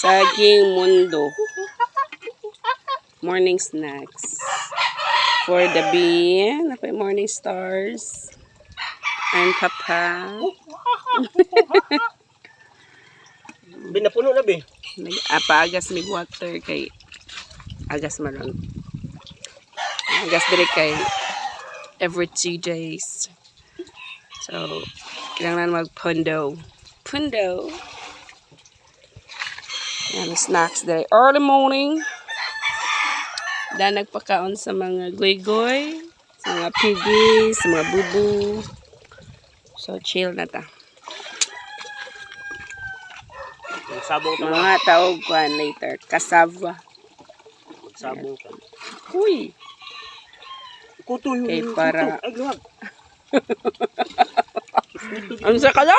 Saging mundo. Morning snacks. For the bean. Napay morning stars. And papa. Binapuno na be. Apa-agas mig water kay agas maron. Agas dire kay every 2 days. So, kailangan mag-pundo. Pundo. Yan, snacks day. Early morning. Dan nagpakaon sa mga goy-goy, sa mga piggies, sa mga bubu. So, chill na ta. Sabong ka na. Mga taog kuan later. Cassava. Sabong ka. Uy! Kuto yung Okay, para... Ay, luwag. Ano sa kala?